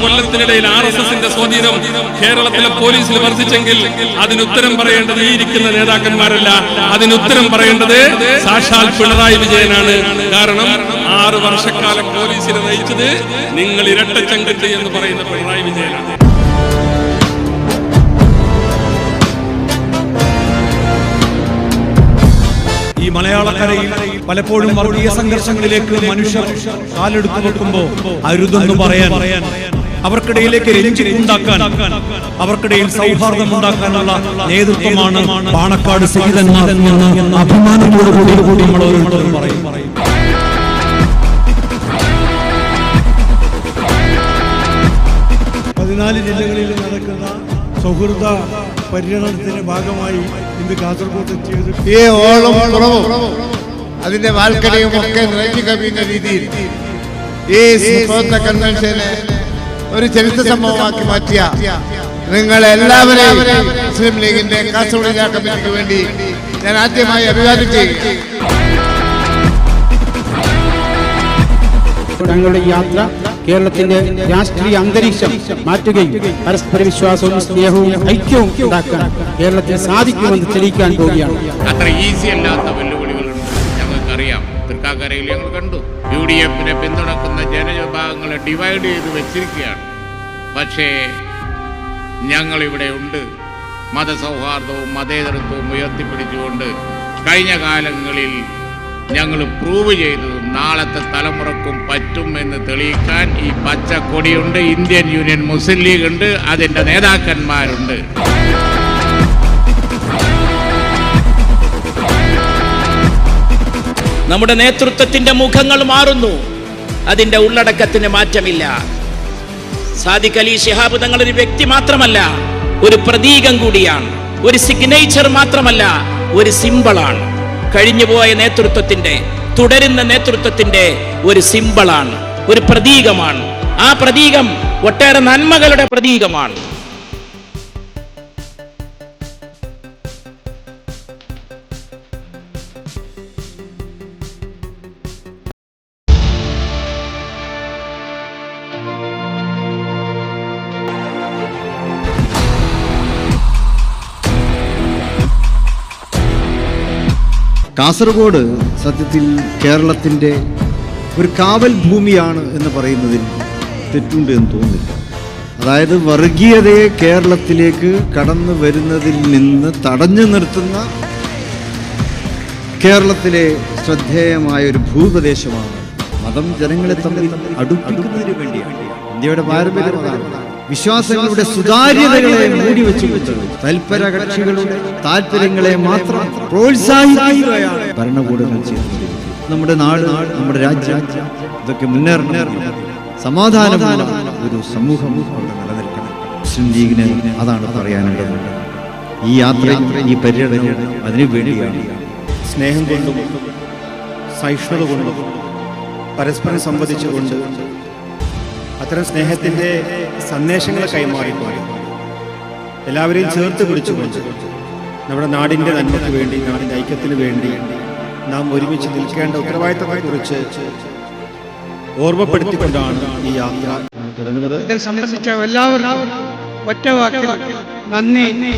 കൊല്ലത്തിനിടയിൽ RSSന്റെ സ്വാധീനം കേരളത്തിലെ പോലീസിൽ വർദ്ധിച്ചെങ്കിൽ അതിനുത്തരം പറയേണ്ടത് ഈ ഇരിക്കുന്ന നേതാക്കന്മാരല്ല, അതിനുത്തരം പറയേണ്ടത് സാക്ഷാൽ പിണറായി വിജയനാണ്. കാരണം 6 വർഷക്കാലം പോലീസിനെ നയിച്ചത് നിങ്ങൾ ഇരട്ടച്ചങ്കറ്റ് എന്ന് പറയുന്ന പിണറായി വിജയനാണ്. ഈ മലയാളക്കരയിൽ പലപ്പോഴും വർഗീയ സംഘർഷങ്ങളിലേക്ക് മനുഷ്യർ കാലെടുത്തു വെക്കുമ്പോൾ അരുതെന്ന് പറയാൻ, അവർക്കിടയിലേക്ക് രഞ്ജിപ്പുണ്ടാക്കാൻ, അവർക്കിടയിൽ സൗഹാർദ്ദം ഉണ്ടാക്കാനുള്ള നേതൃത്വമാണ് പാണക്കാട് സഹിതന്മാർ എന്ന അഭിമാനത്തോടുകൂടി നമ്മൾ ഓരോരുത്തരും പറയും. 14 ജില്ലകളിൽ നടക്കുന്ന സൗഹൃദ പര്യടനത്തിന്റെ ഭാഗമായി ഇന്ന് കാസർഗോഡ് എത്തിയത് ഈ ഓളം കുറവും അതിന്റെ വാൽക്കടയും ഒക്കെ നിറഞ്ഞു കവിയുന്ന രീതിയിൽ ഈ കൺവെൻഷനെ ഒരു ചരിത്ര സംഭവമാക്കി മാറ്റിയ നിങ്ങൾ എല്ലാവരെയും മുസ്ലിം ലീഗിന്റെ കാസർഗോഡ് ജില്ലാ കമ്മിറ്റിക്ക് വേണ്ടി ഞാൻ ആദ്യമായി അഭിവാദ്യം ചെയ്യുക. തങ്ങളുടെ യാത്ര കേരളത്തിന്റെ രാഷ്ട്രീയ അന്തരീക്ഷം മാറ്റുകയും പരസ്പര വിശ്വാസവും സ്നേഹവും ഐക്യവും ഉണ്ടാക്കാൻ കേരളത്തിൽ സാധിക്കുമെന്ന് തെളിയിക്കാൻ പോവുകയാണ്. അത്ര ഈസി അല്ലാത്ത വെല്ലുവിളികളുണ്ട്, ഞങ്ങൾക്കറിയാം. തൃക്കാക്കരയിൽ ഞങ്ങൾ കണ്ടു. UDFനെ പിന്തുണക്കുന്ന ജനവിഭാഗങ്ങളെ ഡിവൈഡ് ചെയ്ത് വെച്ചിരിക്കുകയാണ്. പക്ഷേ ഞങ്ങളിവിടെ ഉണ്ട്. മതസൗഹാർദ്ദവും മതേതരത്വവും ഉയർത്തിപ്പിടിച്ചുകൊണ്ട് കഴിഞ്ഞ കാലങ്ങളിൽ ഞങ്ങൾ പ്രൂവ് ചെയ്തത് നാളത്തെ തലമുറക്കും പറ്റും എന്ന് തെളിയിക്കാൻ ഈ പച്ചക്കൊടിയുണ്ട്. ഇന്ത്യൻ യൂണിയൻ മുസ്ലിം ലീഗ് ഉണ്ട്, അതിൻ്റെ നേതാക്കന്മാരുണ്ട്. നമ്മുടെ നേതൃത്വത്തിന്റെ മുഖങ്ങൾ മാറുന്നു, അതിന്റെ ഉള്ളടക്കത്തിന് മാറ്റമില്ല. സാദിഖ് അലി ശിഹാബ് തങ്ങൾ ഒരു വ്യക്തി മാത്രമല്ല, ഒരു പ്രതീകം കൂടിയാണ്. ഒരു സിഗ്നേച്ചർ മാത്രമല്ല, ഒരു സിംബിളാണ്. കഴിഞ്ഞുപോയ നേതൃത്വത്തിന്റെ, തുടരുന്ന നേതൃത്വത്തിന്റെ ഒരു സിംബിളാണ്, ഒരു പ്രതീകമാണ്. ആ പ്രതീകം ഒട്ടേറെ നന്മകളുടെ പ്രതീകമാണ്. കാസർഗോഡ് സത്യത്തിൽ കേരളത്തിൻ്റെ ഒരു കാവൽ ഭൂമിയാണ് എന്ന് പറയുന്നതിൽ തെറ്റുണ്ട് എന്ന് തോന്നുന്നില്ല. അതായത് വർഗീയതയെ കേരളത്തിലേക്ക് കടന്നു വരുന്നതിൽ നിന്ന് തടഞ്ഞു നിർത്തുന്ന കേരളത്തിലെ ശ്രദ്ധേയമായ ഒരു ഭൂപ്രദേശമാണ്. മതം ജനങ്ങളെ തമ്മിൽ അടുപ്പിക്കുന്നതിന് വേണ്ടിയാണ്. ഇന്ത്യയുടെ പാരമ്പര്യമാണ്. വിശ്വാസങ്ങളുടെ സുതാര്യതകളെ മൂടിവെച്ചുകൊണ്ട് തൽപര കക്ഷികളുടെ താല്പര്യങ്ങളെ മാത്രം പ്രോത്സാഹിപ്പിക്കുകയാണ് ഭരണകൂടങ്ങൾ ചെയ്യുന്നത്. നമ്മുടെ നാട്, നമ്മുടെ രാജ്യം ഇതൊക്കെ മുന്നേറണം. സമാധാനമുള്ള ഒരു സമൂഹം അവിടെ നിലനിൽക്കണം. മുസ്ലിം ലീഗിന് അതാണ് പറയാനുള്ളത്. ഈ യാത്രയും ഈ പര്യടനവും അതിനു വേണ്ടിയാണ്. സ്നേഹം കൊണ്ടും സഹിഷ്ണുത കൊണ്ടും പരസ്പരം സംവദിച്ചുകൊണ്ട് അത്തരം സ്നേഹത്തിൻ്റെ സന്ദേശങ്ങളെ കൈമാറിക്കൊണ്ട് എല്ലാവരെയും ചേർത്ത് പിടിച്ചുകൊണ്ട് നമ്മുടെ നാടിൻ്റെ നന്മയ്ക്ക് വേണ്ടി, നാടിൻ്റെ ഐക്യത്തിന് വേണ്ടി നാം ഒരുമിച്ച് നിൽക്കേണ്ട ഉത്തരവാദിത്തത്തെക്കുറിച്ച് ഓർമ്മപ്പെടുത്തിക്കൊണ്ടാണ് ഈ യാത്ര തുടങ്ങുന്നത്. സംബന്ധിച്ച എല്ലാവർക്കും ഒറ്റ വാക്കിൽ നന്ദി